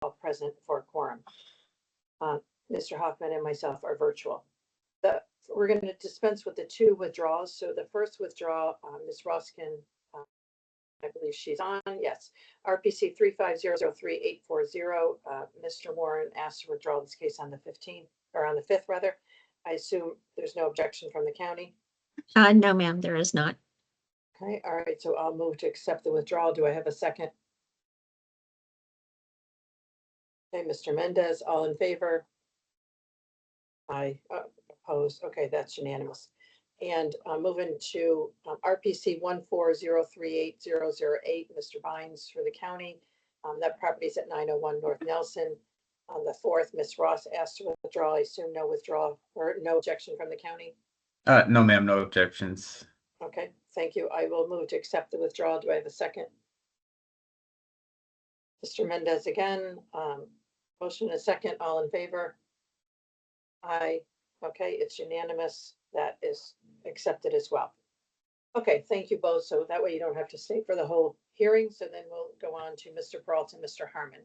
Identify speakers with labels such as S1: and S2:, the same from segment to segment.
S1: all present for a quorum. Mr. Hoffman and myself are virtual. We're going to dispense with the two withdrawals. So the first withdrawal, Ms. Roskin, I believe she's on. Yes. RPC 35003840. Mr. Warren asked to withdraw this case on the 15th, or on the 5th rather. I assume there's no objection from the county.
S2: No, ma'am, there is not.
S1: Okay. All right. So I'll move to accept the withdrawal. Do I have a second? Okay, Mr. Mendez, all in favor? Aye. Opposed. Okay, that's unanimous. And moving to RPC 1403808, Mr. Bynes for the county. That property is at 901 North Nelson. On the 4th, Ms. Ross asked to withdraw. I assume no withdrawal or no objection from the county.
S3: No, ma'am, no objections.
S1: Okay, thank you. I will move to accept the withdrawal. Do I have a second? Mr. Mendez again. Motion and a second. All in favor? Aye. Okay, it's unanimous. That is accepted as well. Okay, thank you both. So that way you don't have to stay for the whole hearing. So then we'll go on to Mr. Peralta and Mr. Harmon.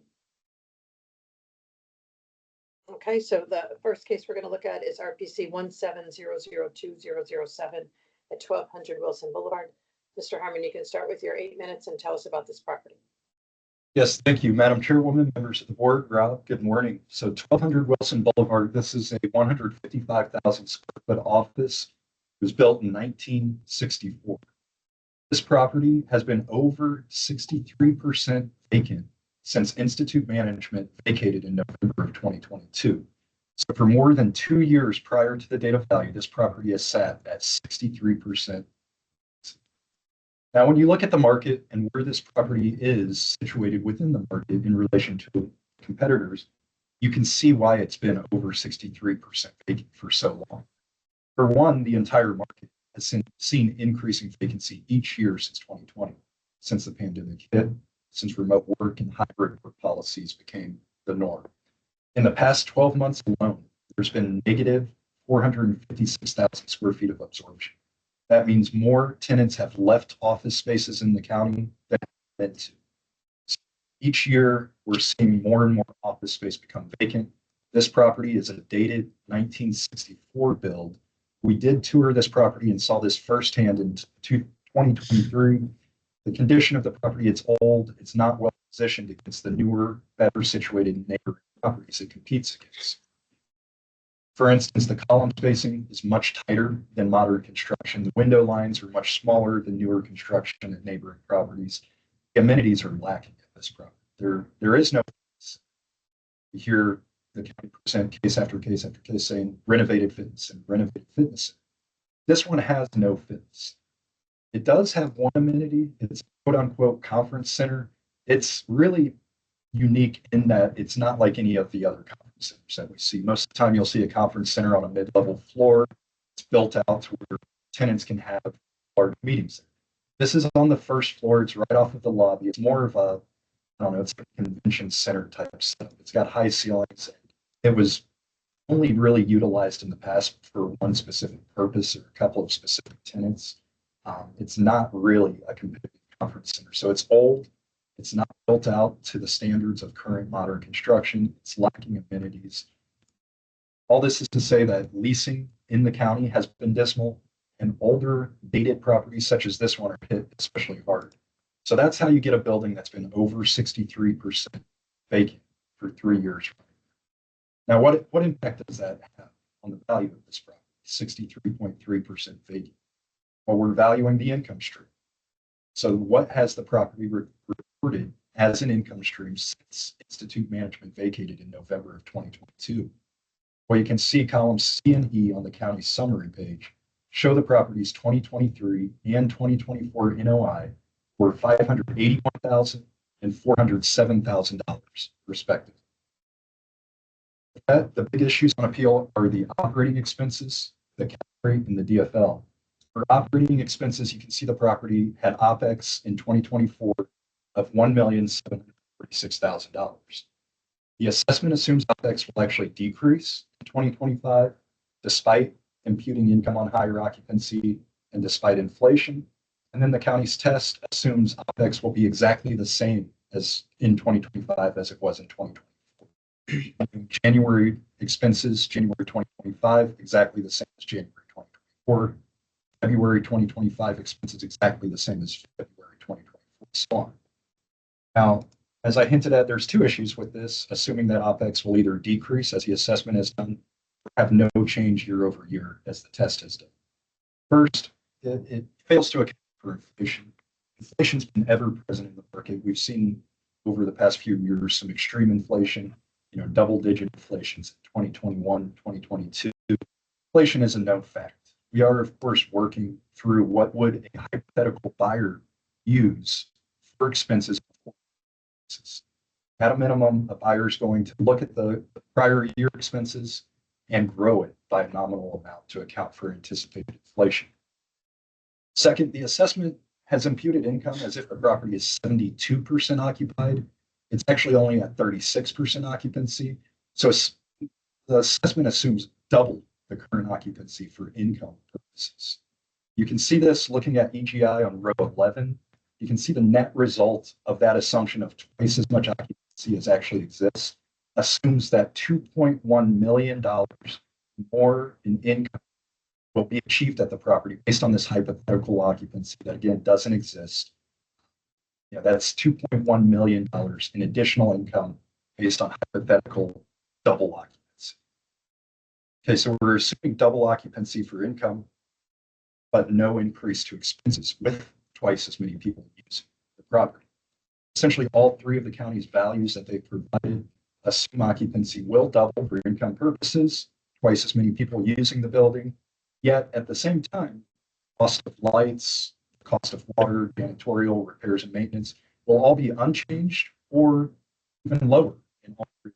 S1: Okay, so the first case we're going to look at is RPC 1700207 at 1200 Wilson Boulevard. Mr. Harmon, you can start with your 8 minutes and tell us about this property.
S4: Yes, thank you, Madam Chairwoman, members of the board. Rob, good morning. So 1200 Wilson Boulevard, this is a 155,000 square foot office. It was built in 1964. This property has been over 63% vacant since Institute Management vacated in November of 2022. So for more than 2 years prior to the date of value, this property has sat at 63%. Now, when you look at the market and where this property is situated within the market in relation to competitors, you can see why it's been over 63% vacant for so long. For one, the entire market has seen increasing vacancy each year since 2020, since the pandemic hit, since remote work and hybrid work policies became the norm. In the past 12 months alone, there's been negative 456,000 square feet of absorption. That means more tenants have left office spaces in the county than meant to. So each year, we're seeing more and more office space become vacant. This property is a dated 1964 build. We did tour this property and saw this firsthand in 2023. The condition of the property, it's old, it's not well positioned against the newer, better situated neighboring properties it competes against. For instance, the column spacing is much tighter than modern construction. The window lines are much smaller than newer construction at neighboring properties. The amenities are lacking at this property. There is no fitness. You hear the county present case after case after case saying renovated fitness and renovated fitness. This one has no fitness. It does have one amenity. It's a quote unquote conference center. It's really unique in that it's not like any of the other conference centers that we see. Most of the time you'll see a conference center on a mid-level floor. It's built out to where tenants can have large meetings. This is on the first floor. It's right off of the lobby. It's more of a, I don't know, it's a convention center type setup. It's got high ceilings. It was only really utilized in the past for one specific purpose or a couple of specific tenants. It's not really a competitive conference center. So it's old. It's not built out to the standards of current modern construction. It's lacking amenities. All this is to say that leasing in the county has been dismal, and older dated properties such as this one are hit especially hard. So that's how you get a building that's been over 63% vacant for 3 years. Now, what impact does that have on the value of this property? 63.3% vacant. Well, we're valuing the income stream. So what has the property reported as an income stream since Institute Management vacated in November of 2022? Well, you can see columns C and E on the county summary page show the property's 2023 and 2024 NOI were $581,000 and $407,000 respectively. The big issues on appeal are the operating expenses, the cap rate, and the DFL. For operating expenses, you can see the property had OPEX in 2024 of $1,746,000. The assessment assumes OPEX will actually decrease in 2025, despite imputing income on higher occupancy and despite inflation. And then the county's test assumes OPEX will be exactly the same as in 2025 as it was in 2024. January expenses, January 2025, exactly the same as January 2024. February 2025 expenses exactly the same as February 2024, so on. Now, as I hinted at, there's two issues with this, assuming that OpEx will either decrease as the assessment has done, or have no change year over year as the test has done. First, it fails to account for inflation. Inflation's been ever present in the market. We've seen over the past few years some extreme inflation, double-digit inflations in 2021, 2022. Inflation is a known fact. We are, of course, working through what would a hypothetical buyer use for expenses. At a minimum, a buyer is going to look at the prior year expenses and grow it by a nominal amount to account for anticipated inflation. Second, the assessment has imputed income as if the property is 72% occupied. It's actually only at 36% occupancy. So the assessment assumes double the current occupancy for income purposes. You can see this looking at EGI on row 11. You can see the net result of that assumption of twice as much occupancy as actually exists assumes that $2.1 million more in income will be achieved at the property based on this hypothetical occupancy that, again, doesn't exist. That's $2.1 million in additional income based on hypothetical double occupancy. Okay, so we're assuming double occupancy for income, but no increase to expenses with twice as many people using the property. Essentially, all three of the county's values that they've provided assume occupancy will double for income purposes, twice as many people using the building, yet at the same time, cost of lights, cost of water, janitorial, repairs and maintenance will all be unchanged or even lower in all three.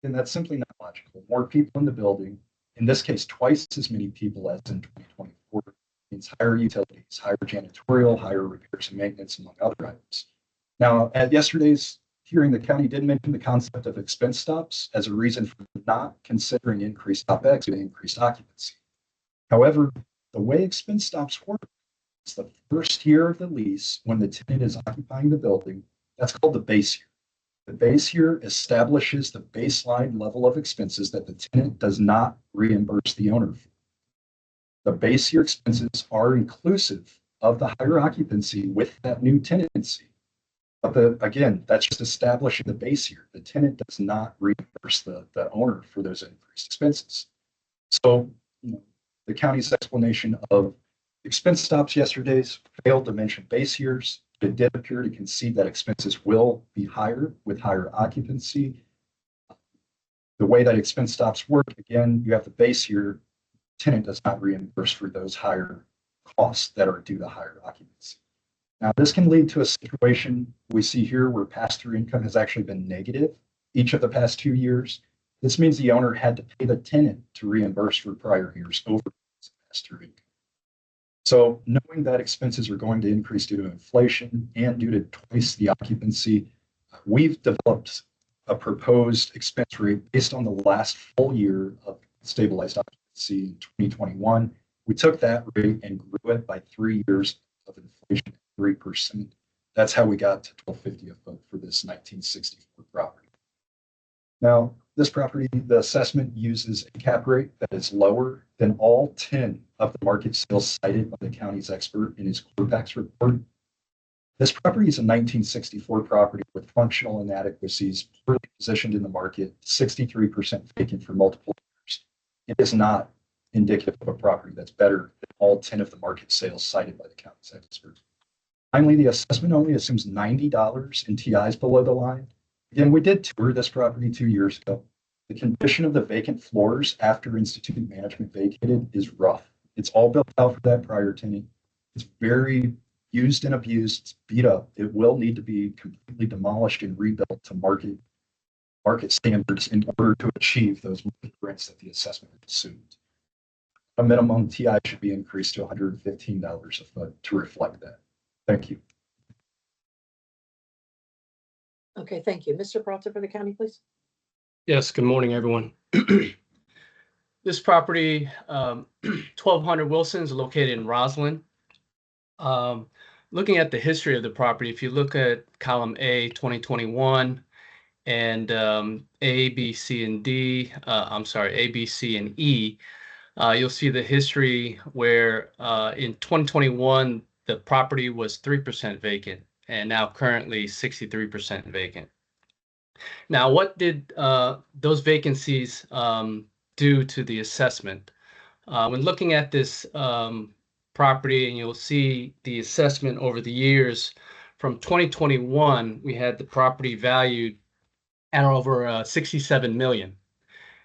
S4: And that's simply not logical. More people in the building, in this case, twice as many people as in 2024, means higher utilities, higher janitorial, higher repairs and maintenance, among other items. Now, at yesterday's hearing, the county did mention the concept of expense stops as a reason for not considering increased OpEx and increased occupancy. However, the way expense stops work is the first year of the lease when the tenant is occupying the building. That's called the base year. The base year establishes the baseline level of expenses that the tenant does not reimburse the owner for. The base year expenses are inclusive of the higher occupancy with that new tenancy. But again, that's just establishing the base year. The tenant does not reimburse the owner for those increased expenses. So the county's explanation of expense stops yesterday's failed to mention base years. It did appear to concede that expenses will be higher with higher occupancy. The way that expense stops work, again, you have the base year. Tenant does not reimburse for those higher costs that are due to higher occupancy. Now, this can lead to a situation we see here where pass-through income has actually been negative each of the past 2 years. This means the owner had to pay the tenant to reimburse for prior years over pass-through income. So knowing that expenses are going to increase due to inflation and due to twice the occupancy, we've developed a proposed expense rate based on the last full year of stabilized occupancy in 2021. We took that rate and grew it by 3 years of inflation at 3%. That's how we got to $12.50 a foot for this 1964 property. Now, this property, the assessment uses a cap rate that is lower than all 10 of the market sales cited by the county's expert in his Corpax report. This property is a 1964 property with functional inadequacies, poorly positioned in the market, 63% vacant for multiple years. It is not indicative of a property that's better than all 10 of the market sales cited by the county's expert. Finally, the assessment only assumes $90 in TIs below the line. Again, we did tour this property 2 years ago. The condition of the vacant floors after instituted management vacated is rough. It's all built out for that prior tenant. It's very used and abused. It's beat up. It will need to be completely demolished and rebuilt to market standards in order to achieve those market rents that the assessment assumed. A minimum TI should be increased to $115 a foot to reflect that. Thank you.
S1: Okay, thank you. Mr. Peralta for the county, please.
S5: Yes, good morning, everyone. This property, 1200 Wilson, is located in Roslyn. Looking at the history of the property, if you look at column A, 2021, and A, B, C, and D. I'm sorry, A, B, C, and E. You'll see the history where in 2021 the property was 3% vacant, and now currently 63% vacant. Now, what did those vacancies do to the assessment? When looking at this property, and you'll see the assessment over the years, from 2021, we had the property valued at over 67 million.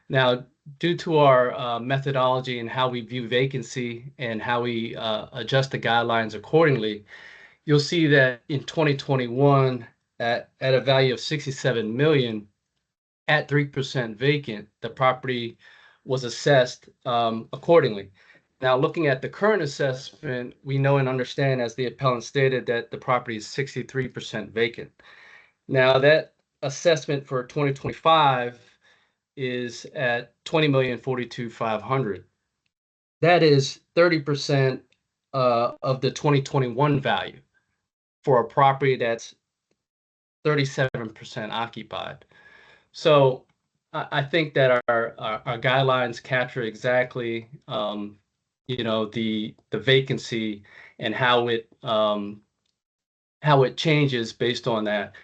S5: Now, due to our methodology and how we view vacancy and how we adjust the guidelines accordingly, you'll see that in 2021, at a value of 67 million, at 3% vacant, the property was assessed accordingly. Now, looking at the current assessment, we know and understand, as the appellant stated, that the property is 63% vacant. Now, that assessment for 2025 is at 20,042,500. That is 30% of the 2021 value for a property that's 37% occupied. So I think that our guidelines capture exactly the vacancy and how it changes based on that.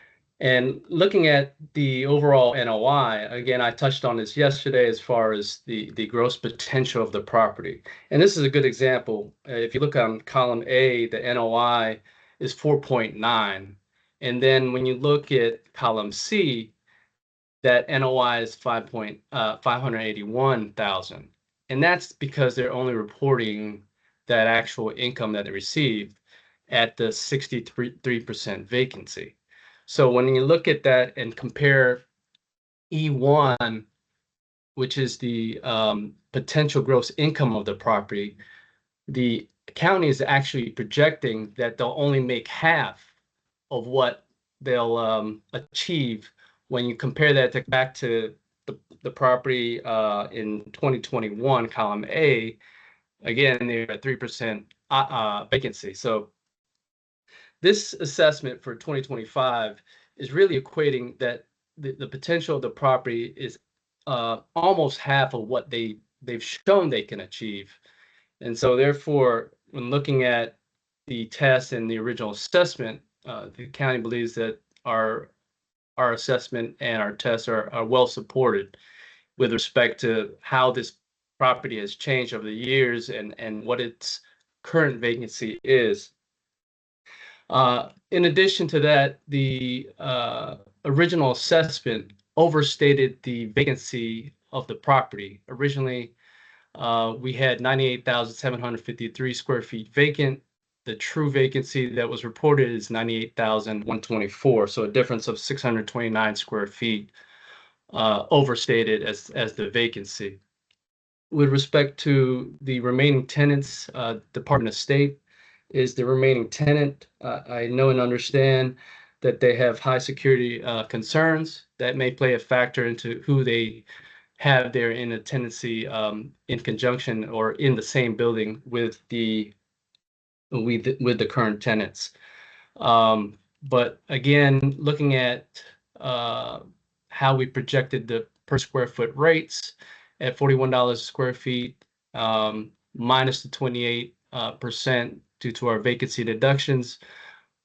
S5: And looking at the overall NOI, again, I touched on this yesterday as far as the gross potential of the property. And this is a good example. If you look on column A, the NOI is 4.9. And then when you look at column C, that NOI is 581,000. And that's because they're only reporting that actual income that they received at the 63% vacancy. So when you look at that and compare E1, which is the potential gross income of the property, the county is actually projecting that they'll only make half of what they'll achieve when you compare that back to the property in 2021, column A. Again, they're at 3% vacancy. So this assessment for 2025 is really equating that the potential of the property is almost half of what they've shown they can achieve. And so therefore, when looking at the test and the original assessment, the county believes that our assessment and our tests are well supported with respect to how this property has changed over the years and what its current vacancy is. In addition to that, the original assessment overstated the vacancy of the property. Originally, we had 98,753 square feet vacant. The true vacancy that was reported is 98,124, so a difference of 629 square feet overstated as the vacancy. With respect to the remaining tenants, Department of State is the remaining tenant. I know and understand that they have high security concerns that may play a factor into who they have there in a tenancy in conjunction or in the same building with the current tenants. But again, looking at how we projected the per square foot rates at $41 a square feet, minus the 28% due to our vacancy deductions,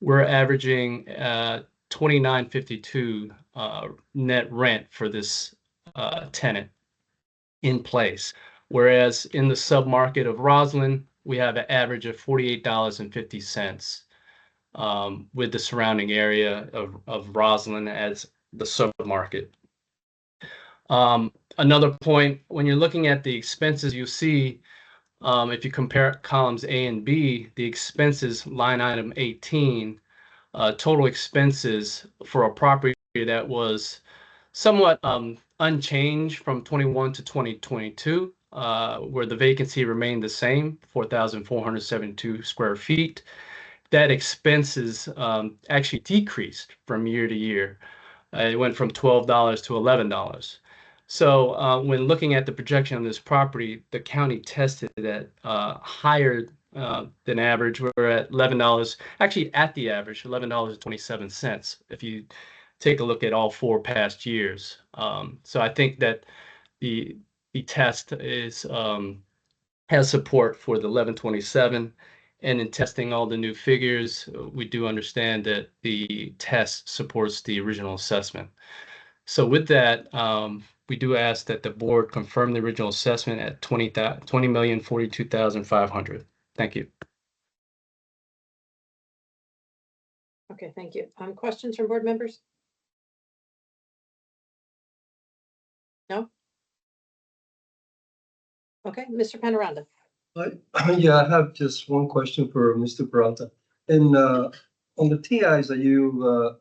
S5: we're averaging $29.52 net rent for this tenant in place. Whereas in the submarket of Roslyn, we have an average of $48.50 with the surrounding area of Roslyn as the submarket. Another point, when you're looking at the expenses, you see if you compare columns A and B, the expenses line item 18, total expenses for a property that was somewhat unchanged from 21 to 2022, where the vacancy remained the same, 4,472 square feet. That expenses actually decreased from year to year. It went from $12 to $11. So when looking at the projection of this property, the county tested at higher than average. We're at $11, actually at the average, $11.27. If you take a look at all 4 past years. So I think that the test is has support for the 1127. And in testing all the new figures, we do understand that the test supports the original assessment. So with that, we do ask that the board confirm the original assessment at $20,042,500. Thank you.
S1: Okay, thank you. Questions from board members? No? Okay, Mr. Panoranda.
S6: Yeah, I have just one question for Mr. Peralta. And on the TIs that you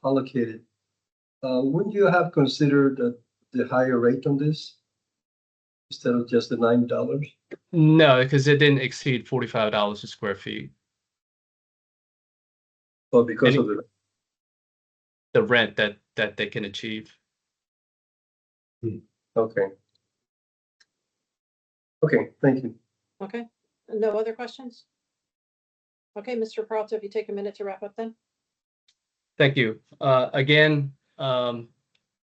S6: allocated, wouldn't you have considered the higher rate on this instead of just the $9?
S5: No, because it didn't exceed $45 a square feet.
S6: Or because
S5: Any-
S6: of
S5: The rent that they can achieve.
S6: okay. Okay, thank you.
S1: Okay, no other questions? Okay, Mr. Peralta, if you take a minute to wrap up then?
S5: Thank you. Again,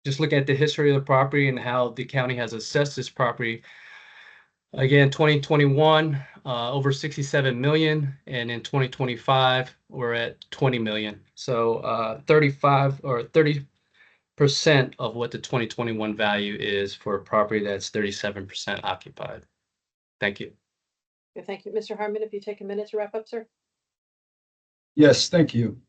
S5: just looking at the history of the property and how the county has assessed this property. Again, 2021, over 67 million, and in 2025, we're at 20 million. So 35 or 30% of what the 2021 value is for a property that's 37% occupied. Thank you.
S1: Okay, thank you. Mr. Harmon, if you take a minute to wrap up, sir?
S4: Yes, thank you.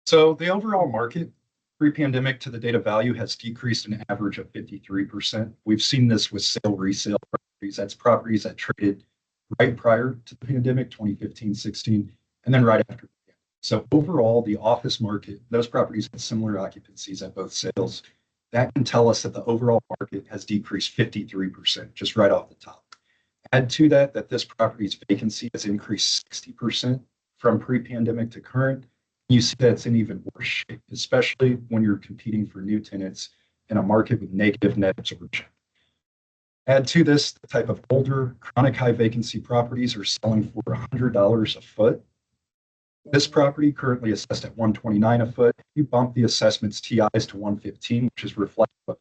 S4: So the overall market pre-pandemic to the date of value has decreased an average of 53%. We've seen this with sale resale properties. That's properties that traded right prior to the pandemic, 2015, 16, and then right after. So overall, the office market, those properties with similar occupancies at both sales, that can tell us that the overall market has decreased 53%, just right off the top. Add to that, that this property's vacancy has increased 60% from pre-pandemic to current. You see that it's in even worse shape, especially when you're competing for new tenants in a market with negative net absorption. Add to this, the type of older, chronic high vacancy properties are selling for $100 a foot. This property currently assessed at $129 a foot. You bump the assessment's TIs to $115, which is reflective of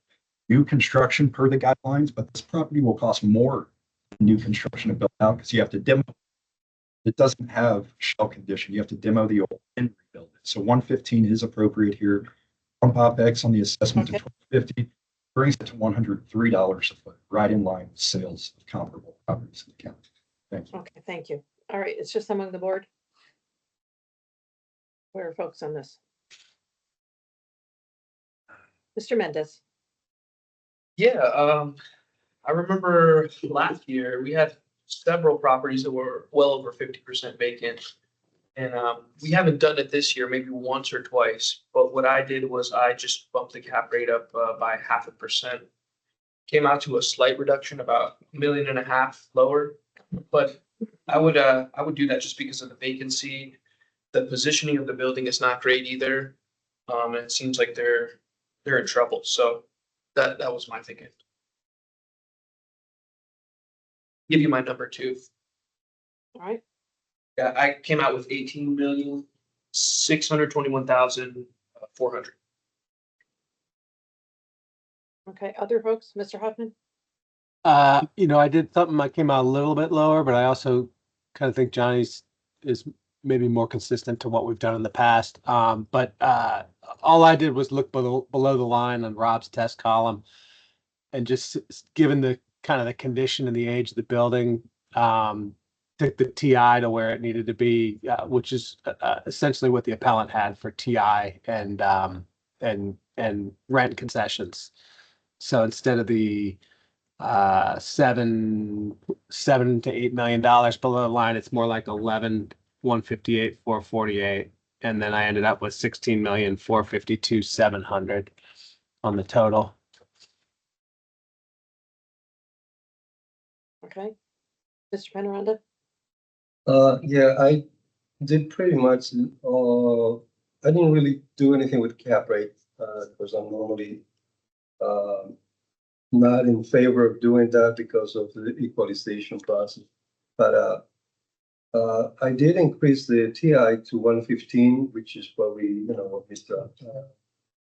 S4: new construction per the guidelines, but this property will cost more than new construction to build out because you have to demo. It doesn't have shell condition. You have to demo the old and rebuild it. So 115 is appropriate here. Bump OpEx on the assessment to 1250 brings it to $103 a foot, right in line with sales of comparable properties in the county. Thank you.
S1: Okay, thank you. All right, it's just among the board. Where are folks on this? Mr. Mendez.
S7: Yeah, I remember last year we had several properties that were well over 50% vacant. And we haven't done it this year, maybe once or twice. But what I did was I just bumped the cap rate up by 0.5%. Came out to a slight reduction, about $1.5 million lower. But I would do that just because of the vacancy. The positioning of the building is not great either. And it seems like they're in trouble. So that was my thinking. Give you my number too.
S1: All right,
S7: Yeah, I came out with 18,621,400.
S1: okay, other folks, Mr. Hoffman?
S8: I did something, I came out a little bit lower, but I also kind of think Johnny's is maybe more consistent to what we've done in the past. But all I did was look below the line on Rob's test column, and just given the kind of the condition and the age of the building, took the TI to where it needed to be, which is essentially what the appellant had for TI and rent concessions. So instead of the $7 to $8 million below the line, it's more like 158,448, and then I ended up with 16,452,700 on the total.
S1: Okay, Mr. Panoranda?
S6: Yeah, I did pretty much. I didn't really do anything with cap rate because I'm normally not in favor of doing that because of the equalization process. But I did increase the TI to 115, which is what what Mr.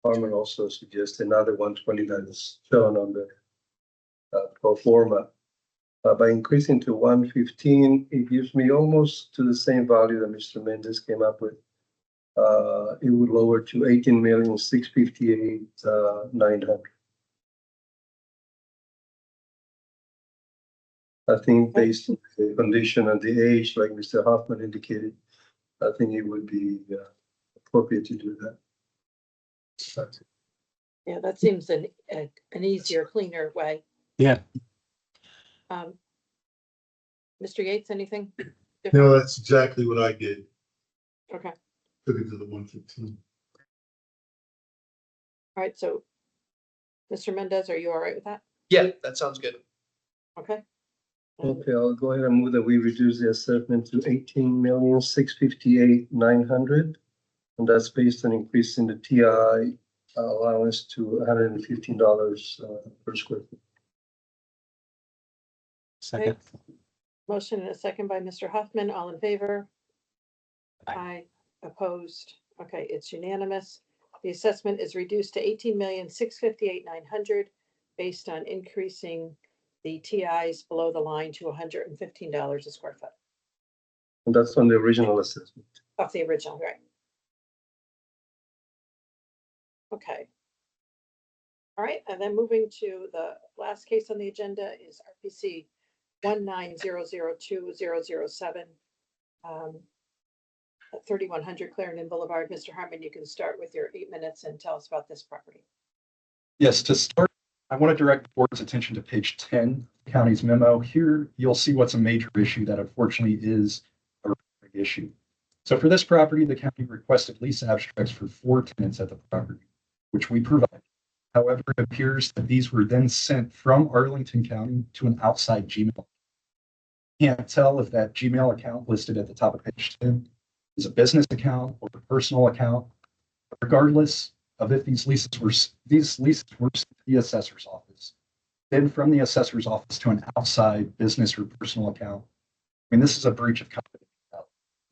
S6: Harmon also suggested, another 120 that is shown on the pro forma. By increasing to 115, it gives me almost to the same value that Mr. Mendez came up with. It would lower to 18,658,900. I think based on the condition and the age, like Mr. Hoffman indicated, I think it would be appropriate to do that.
S1: Yeah, that seems an easier, cleaner way.
S8: Yeah.
S1: Mr. Yates, anything?
S9: No, that's exactly what I did.
S1: Okay,
S9: Took it to the 115.
S1: all right, so Mr. Mendez, are you all right with that?
S7: Yeah, that sounds good.
S1: Okay.
S6: Okay, I'll go ahead and move that we reduce the assessment to 18,658,900. And that's based on increasing the TI allowance to $115 per square foot.
S8: Second.
S1: Motion and a second by Mr. Hoffman, all in favor?
S8: Aye.
S1: Aye, opposed, okay, it's unanimous. The assessment is reduced to 18,658,900 based on increasing the TIs below the line to $115 a square foot
S6: And that's on the original assessment.
S1: of the original, right? Okay. All right, and then moving to the last case on the agenda is RPC 19002-007. At 3100 Clarendon Boulevard. Mr. Harmon, you can start with your 8 minutes and tell us about this property.
S4: Yes, to start, I want to direct the board's attention to page 10, county's memo. Here, you'll see what's a major issue that unfortunately is a recurring issue. So for this property, the county requested lease abstracts for 4 tenants at the property, which we provided. However, it appears that these were then sent from Arlington County to an outside Gmail. Can't tell if that Gmail account listed at the top of page 10 is a business account or a personal account. Regardless of if these leases were sent to the assessor's office, then from the assessor's office to an outside business or personal account. I mean, this is a breach of confidentiality.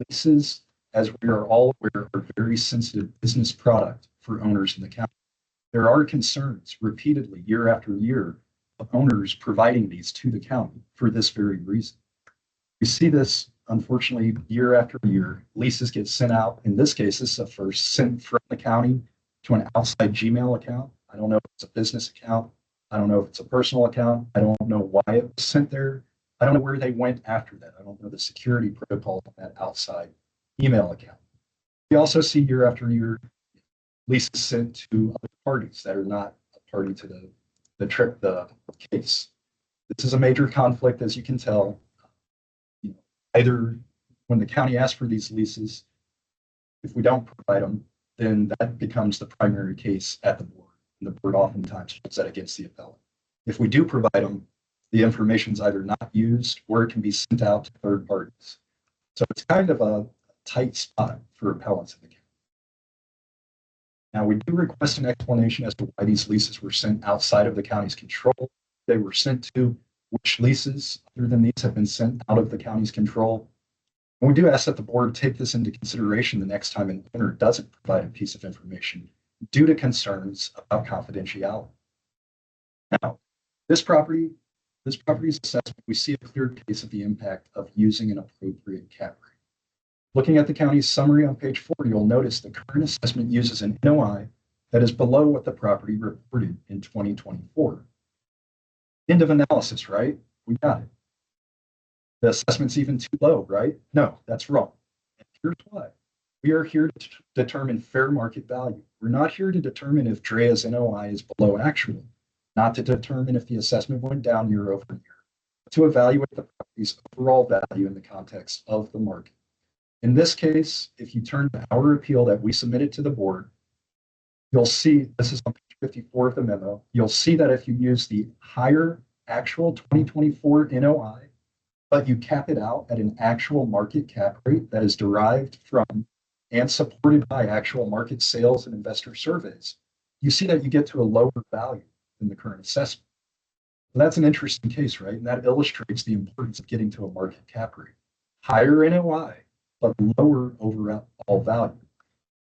S4: Leases, as we are all aware, are very sensitive business product for owners in the county. There are concerns repeatedly year after year of owners providing these to the county for this very reason. We see this, unfortunately, year after year. Leases get sent out. In this case, this is a first sent from the county to an outside Gmail account. I don't know if it's a business account. I don't know if it's a personal account. I don't know why it was sent there. I don't know where they went after that. I don't know the security protocol on that outside email account. We also see year after year leases sent to other parties that are not a party to the case. This is a major conflict, as you can tell. Either when the county asks for these leases, if we don't provide them, then that becomes the primary case at the board. And the board oftentimes puts that against the appellant. If we do provide them, the information is either not used or it can be sent out to third parties. So it's kind of a tight spot for appellants in the county. Now, we do request an explanation as to why these leases were sent outside of the county's control. They were sent to which leases other than these have been sent out of the county's control. And we do ask that the board take this into consideration the next time an owner doesn't provide a piece of information due to concerns about confidentiality. Now, this property's assessment, we see a clear case of the impact of using an appropriate cap rate. Looking at the county's summary on page 4, you'll notice the current assessment uses an NOI that is below what the property reported in 2024. End of analysis, right? We got it. The assessment's even too low, right? No, that's wrong. And here's why. We are here to determine fair market value. We're not here to determine if Drea's NOI is below actual, not to determine if the assessment went down year over year, but to evaluate the property's overall value in the context of the market. In this case, if you turn to our appeal that we submitted to the board, you'll see, this is on page 54 of the memo, you'll see that if you use the higher actual 2024 NOI, but you cap it out at an actual market cap rate that is derived from and supported by actual market sales and investor surveys, you see that you get to a lower value than the current assessment. So that's an interesting case, right? And that illustrates the importance of getting to a market cap rate. higher NOI, but lower overall value.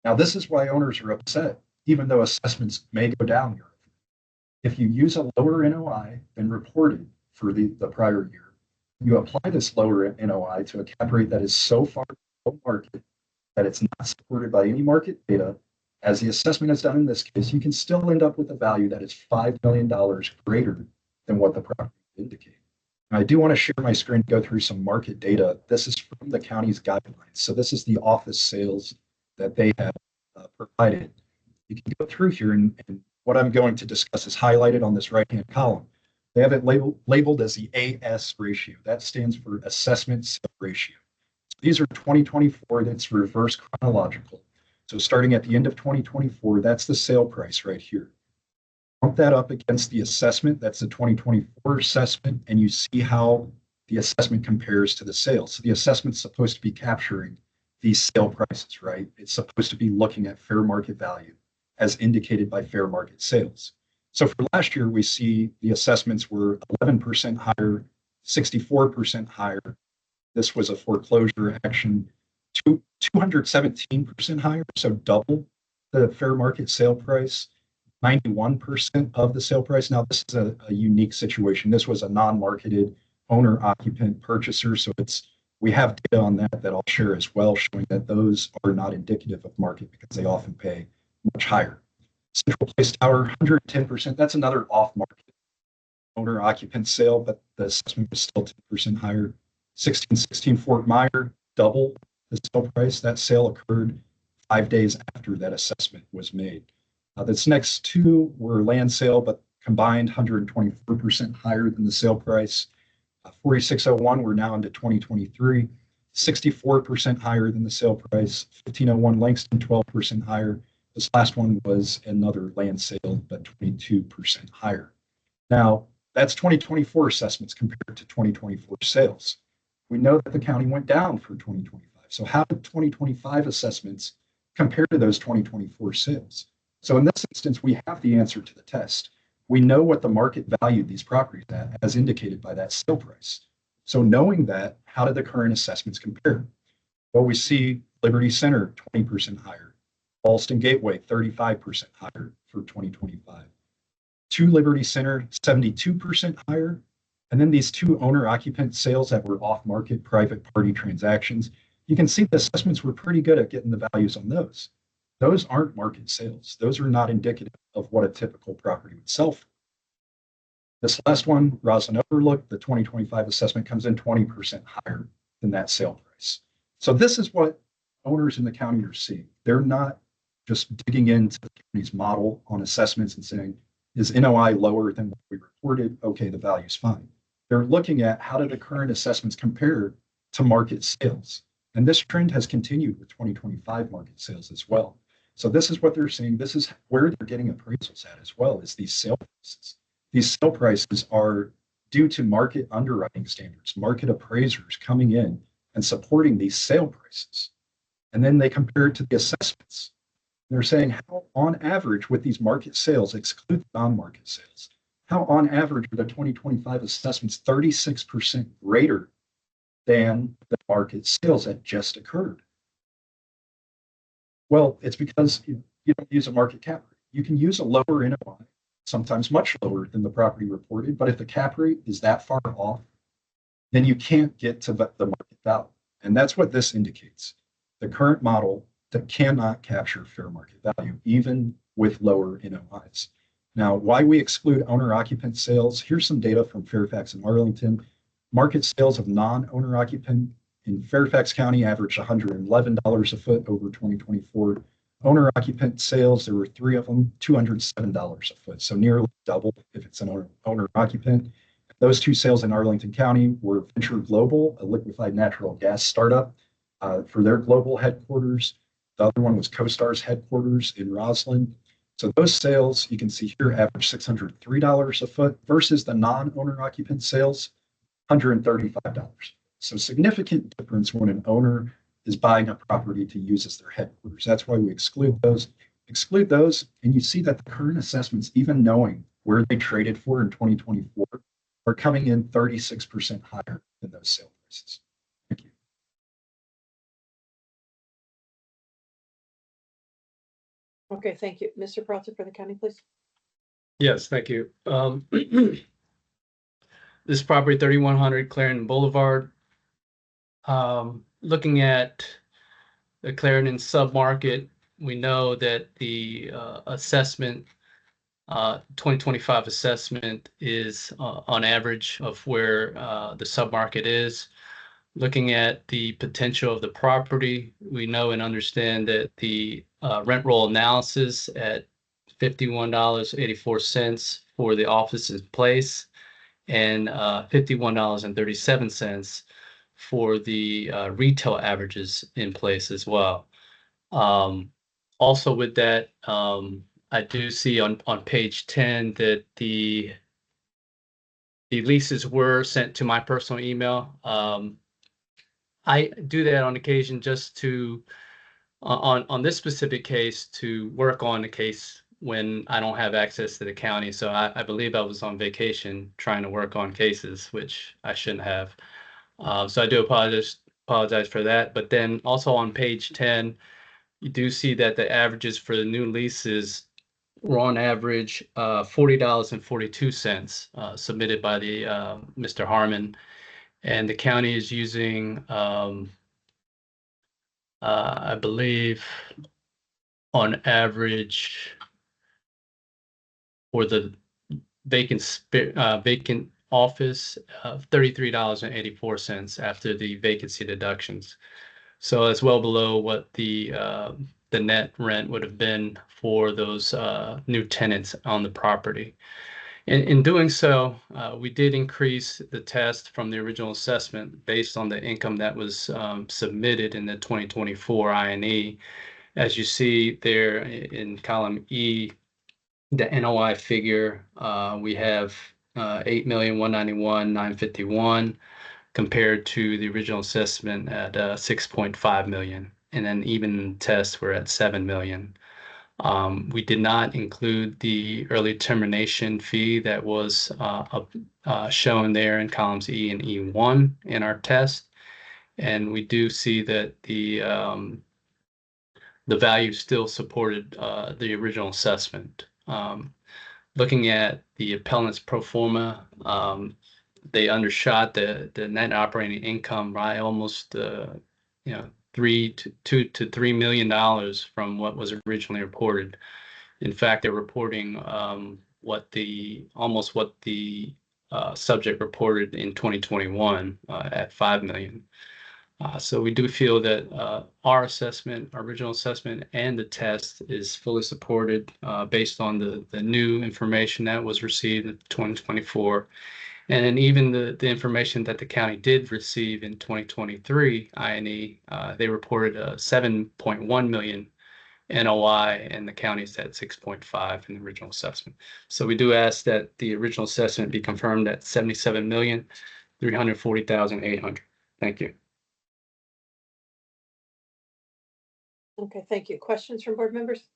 S4: Now, this is why owners are upset, even though assessments may go down year. If you use a lower NOI than reported for the prior year, you apply this lower NOI to a cap rate that is so far below market that it's not supported by any market data. As the assessment is done in this case, you can still end up with a value that is $5 million greater than what the property indicates. I do want to share my screen to go through some market data. This is from the county's guidelines. So this is the office sales that they have provided. You can go through here, and what I'm going to discuss is highlighted on this right-hand column. They have it labeled as the AS ratio. That stands for assessment sale ratio. So these are 2024, that's reverse chronological. So starting at the end of 2024, that's the sale price right here. Bump that up against the assessment, that's the 2024 assessment, and you see how the assessment compares to the sale. So the assessment's supposed to be capturing these sale prices, right? It's supposed to be looking at fair market value as indicated by fair market sales. So for last year, we see the assessments were 11% higher, 64% higher. This was a foreclosure action, 217% higher, so double the fair market sale price. 91% of the sale price. Now, this is a unique situation. This was a non-marketed owner-occupant purchaser, so we have data on that I'll share as well, showing that those are not indicative of market because they often pay much higher. Central Place Tower, 110%. That's another off-market owner-occupant sale, but the assessment was still 10% higher. 1616 Fort Myer, double the sale price. That sale occurred 5 days after that assessment was made. This next two were land sale, but combined 124% higher than the sale price. 4601, we're now into 2023, 64% higher than the sale price. 1501 Langston, 12% higher. This last one was another land sale, but 22% higher. Now, that's 2024 assessments compared to 2024 sales. We know that the county went down for 2025. So how did 2025 assessments compare to those 2024 sales? So in this instance, we have the answer to the test. We know what the market valued these properties at, as indicated by that sale price. So knowing that, how did the current assessments compare? Well, we see Liberty Center 20% higher, Alston Gateway 35% higher for 2025. 2 Liberty Center 72% higher, and then these 2 owner-occupant sales that were off-market private party transactions. You can see the assessments were pretty good at getting the values on those. Those aren't market sales. Those are not indicative of what a typical property would sell for. This last one, Roslyn Overlook, the 2025 assessment comes in 20% higher than that sale price. So this is what owners in the county are seeing. They're not just digging into the county's model on assessments and saying, is NOI lower than what we reported? Okay, the value's fine. They're looking at how do the current assessments compare to market sales. And this trend has continued with 2025 market sales as well. So this is what they're seeing. This is where they're getting appraisals at as well, is these sale prices. These sale prices are due to market underwriting standards, market appraisers coming in and supporting these sale prices. And then they compare it to the assessments. They're saying how on average with these market sales, exclude non-market sales, how on average are the 2025 assessments 36% greater than the market sales that just occurred? Well, it's because you don't use a market cap rate. You can use a lower NOI, sometimes much lower than the property reported, but if the cap rate is that far off, then you can't get to the market value. And that's what this indicates. The current model that cannot capture fair market value, even with lower NOIs. Now, why we exclude owner-occupant sales, here's some data from Fairfax and Arlington. Market sales of non-owner-occupant in Fairfax County averaged $111 a foot over 2024. Owner-occupant sales, there were 3 of them, $207 a foot, so nearly double if it's an owner-occupant. Those 2 sales in Arlington County were Venture Global, a liquefied natural gas startup, for their global headquarters. The other one was CoStar's headquarters in Roslyn. So those sales, you can see here, average $603 a foot versus the non-owner-occupant sales, $135. So significant difference when an owner is buying a property to use as their headquarters. That's why we exclude those. Exclude those, and you see that the current assessments, even knowing where they traded for in 2024, are coming in 36% higher than those sale prices. Thank you.
S1: Okay, thank you. Mr. Peralta for the county, please.
S5: Yes, thank you. This property, 3100 Clarendon Boulevard. Looking at the Clarendon submarket, we know that the assessment, 2025 assessment is on average of where the submarket is. Looking at the potential of the property, we know and understand that the rent roll analysis at $51.84 for the office in place and $51.37 for the retail averages in place as well. Also with that, I do see on page 10 that the leases were sent to my personal email. I do that on occasion just to, on this specific case, to work on the case when I don't have access to the county. So I believe I was on vacation trying to work on cases, which I shouldn't have. So I do apologize for that. But then also on page 10, you do see that the averages for the new leases were on average $40.42 submitted by the Mr. Harmon. And the county is using, I believe, on average for the vacant office, $33.84 after the vacancy deductions. So it's well below what the net rent would have been for those new tenants on the property. In doing so, we did increase the test from the original assessment based on the income that was submitted in the 2024 INE. As you see there in column E, the NOI figure, we have 8,191,951 compared to the original assessment at 6.5 million. And then even tests were at 7 million. We did not include the early termination fee that was shown there in columns E and E1 in our test. And we do see that the value still supported the original assessment. Looking at the appellant's pro forma, they undershot the net operating income by almost $2 to $3 million from what was originally reported. In fact, they're reporting what the subject reported in 2021 at 5 million. So we do feel that our original assessment, and the test is fully supported based on the new information that was received in 2024. And then even the information that the county did receive in 2023 INE, they reported a 7.1 million NOI, and the county's at 6.5 in the original assessment. So we do ask that the original assessment be confirmed at 77,340,800. Thank you.
S1: Okay, thank you. Questions from board members?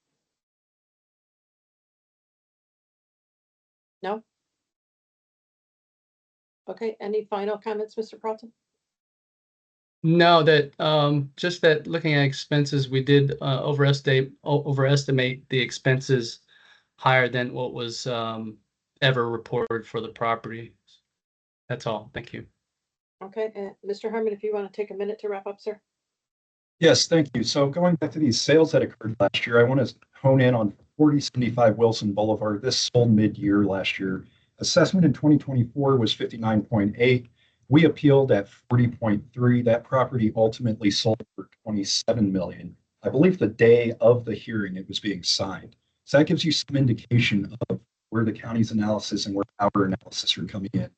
S1: No? Okay, any final comments, Mr. Peralta?
S5: No, that just that looking at expenses, we did overestimate the expenses higher than what was ever reported for the property. That's all. Thank you.
S1: Okay, and Mr. Harmon, if you want to take a minute to wrap up, sir.
S4: Yes, thank you. So going back to these sales that occurred last year, I want to hone in on 4075 Wilson Boulevard. This sold mid-year last year. Assessment in 2024 was 59.8. We appealed at 40.3. That property ultimately sold for 27 million. I believe the day of the hearing it was being signed. So that gives you some indication of where the county's analysis and where our analysis are coming in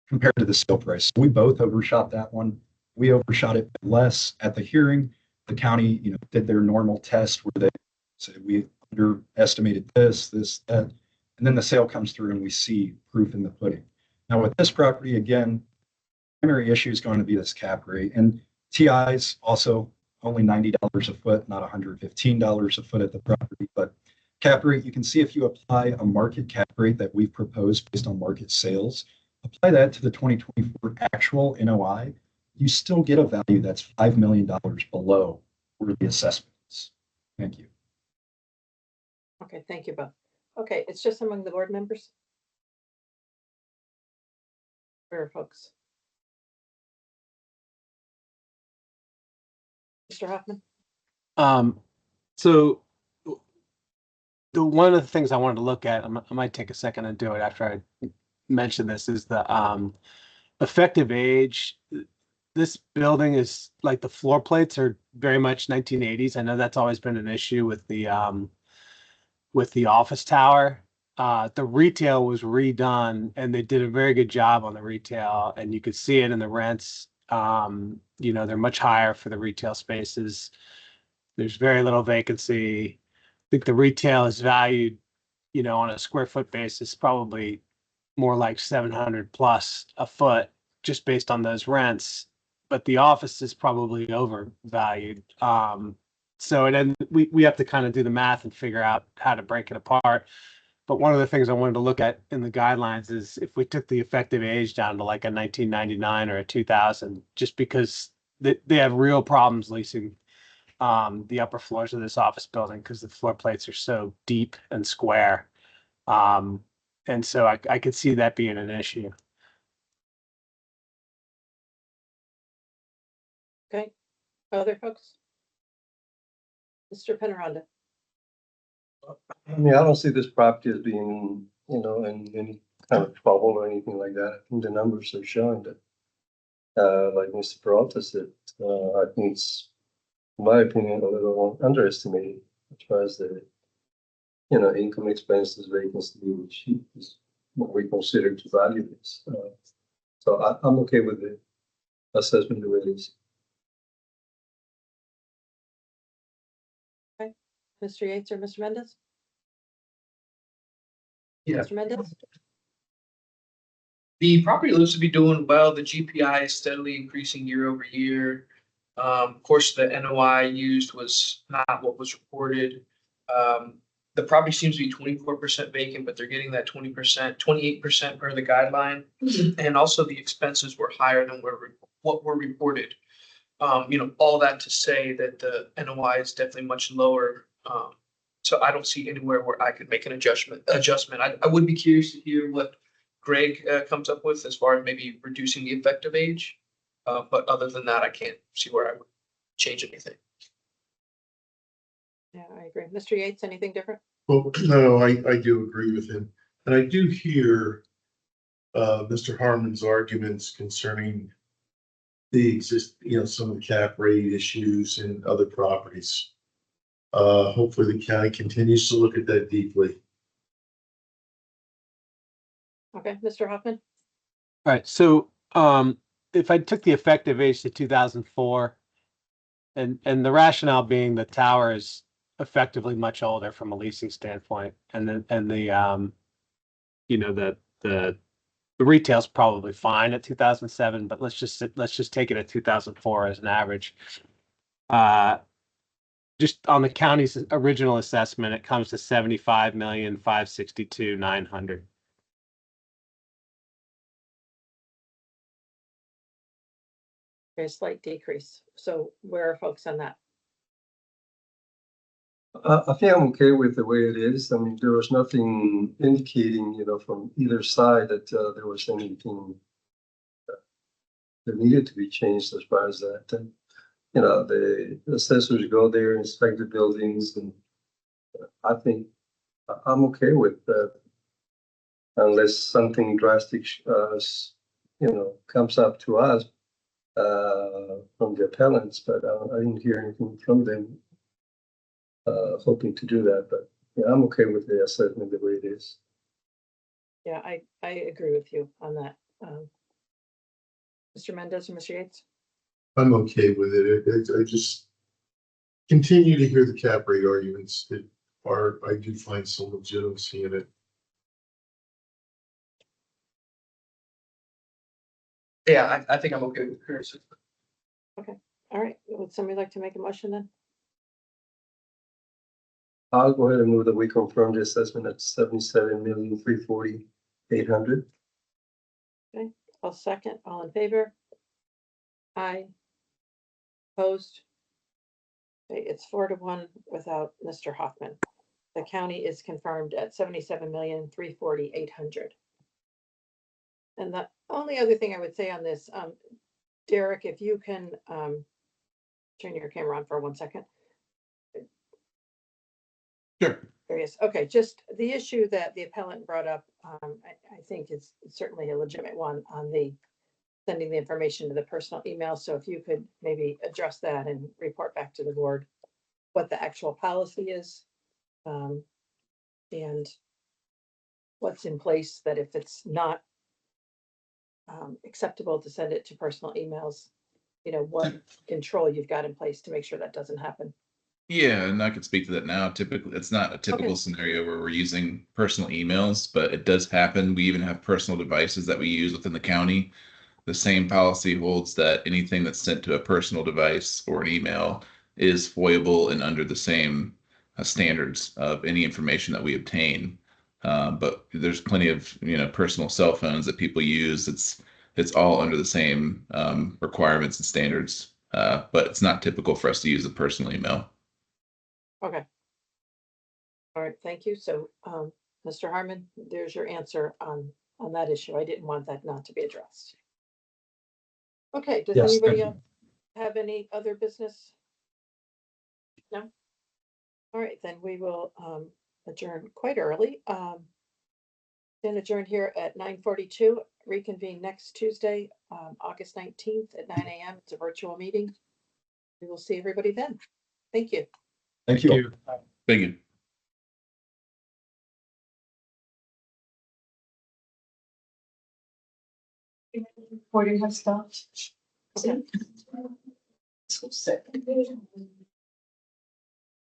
S4: compared to the sale price. So we both overshot that one. We overshot it less at the hearing. The county, did their normal test where they said we underestimated this, that, and then the sale comes through and we see proof in the pudding. Now with this property, again, primary issue is going to be this cap rate, and TIs also only $90 a foot, not $115 a foot at the property. But cap rate, you can see if you apply a market cap rate that we've proposed based on market sales, apply that to the 2024 actual NOI, you still get a value that's $5 million below where the assessment is. Thank you.
S1: Okay, thank you both. Okay, it's just among the board members? Where, folks? Mr. Hoffman?
S8: So the one of the things I wanted to look at, I might take a second and do it after I mention this, is the effective age. This building is like the floor plates are very much 1980s. I know that's always been an issue with the office tower. The retail was redone and they did a very good job on the retail, and you could see it in the rents. You know, they're much higher for the retail spaces. There's very little vacancy. I think the retail is valued, you know, on a square foot basis, probably more like 700 plus a foot just based on those rents. But the office is probably overvalued. So and then we have to kind of do the math and figure out how to break it apart. But one of the things I wanted to look at in the guidelines is if we took the effective age down to like a 1999 or a 2000, just because they have real problems leasing the upper floors of this office building because the floor plates are so deep and square. And so I could see that being an issue.
S1: Okay, other folks? Mr. Penaranda?
S6: I mean, I don't see this property as being, you know, in any kind of trouble or anything like that. I think the numbers are showing that, like Mr. Peralta said, I think it's, in my opinion, a little underestimated as far as the, you know, income expenses, vacancy, which is what we consider to value this. So I'm okay with the assessment the way it is.
S1: Mr. Yates or Mr. Mendez?
S7: Yeah.
S1: Mr. Mendez?
S7: The property looks to be doing well. The GPI is steadily increasing year over year. Of course, the NOI used was not what was reported. The property seems to be 24% vacant, but they're getting that 20%, 28% per the guideline. And also the expenses were higher than what were reported. You know, all that to say that the NOI is definitely much lower. So I don't see anywhere where I could make an adjustment. I would be curious to hear what Greg comes up with as far as maybe reducing the effective age. But other than that, I can't see where I would change anything.
S1: Yeah, I agree. Mr. Yates, anything different?
S9: Well, no, I do agree with him. And I do hear Mr. Harmon's arguments concerning some of the cap rate issues in other properties. Hopefully the county continues to look at that deeply.
S1: Okay, Mr. Hoffman?
S8: All right. So if I took the effective age to 2004, and the rationale being the tower is effectively much older from a leasing standpoint, and the you know the retail's probably fine at 2007, but let's just take it at 2004 as an average. Just on the county's original assessment, it comes to 75,562,900.
S1: Very slight decrease. So where are folks on that?
S6: I think I'm okay with the way it is. I mean, there was nothing indicating, you know, from either side that there was anything that needed to be changed as far as that. And, you know, the assessors go there, inspect the buildings, and I think I'm okay with that. Unless something drastic, you know, comes up to us from the appellants, but I didn't hear anything from them hoping to do that. But yeah, I'm okay with the assessment the way it is.
S1: Yeah, I agree with you on that. Mr. Mendez or Mr. Yates?
S9: I'm okay with it. I just continue to hear the cap rate arguments that I do find some legitimacy in it.
S7: Yeah, I think I'm okay with the current system.
S1: Okay, all right. Would somebody like to make a motion then?
S6: I'll go ahead and move that we confirm the assessment at 77,340,800.
S1: Okay, I'll second. All in favor? Aye. Opposed? Okay, it's 4-1 without Mr. Hoffman. the county is confirmed at 77,340,800. And the only other thing I would say on this, Derek, if you can turn your camera on for 1 second.
S3: Sure.
S1: There he is. Okay, just the issue that the appellant brought up, I think it's certainly a legitimate one on the sending the information to the personal email. So if you could maybe address that and report back to the board what the actual policy is, and what's in place, that if it's not acceptable to send it to personal emails, you know, what control you've got in place to make sure that doesn't happen.
S10: Yeah, and I could speak to that now. Typically, it's not a typical scenario where we're using personal emails, but it does happen. We even have personal devices that we use within the county. The same policy holds that anything that's sent to a personal device or an email is foiable and under the same standards of any information that we obtain. But there's plenty of personal cell phones that people use. It's all under the same requirements and standards. But it's not typical for us to use a personal email.
S1: Okay. All right, thank you. So, Mr. Harmon, there's your answer on that issue. I didn't want that not to be addressed. Okay, does
S4: Yes,
S1: anybody
S4: thank
S1: else have any other business? No? All right, then we will adjourn quite early. Then adjourn here at 9:42, reconvene next Tuesday, August 19th at 9 a.m. It's a virtual meeting. We will see everybody then. Thank you.
S4: Thank you.
S10: Thank you.
S11: Recording has stopped.
S1: Okay.
S11: So sick.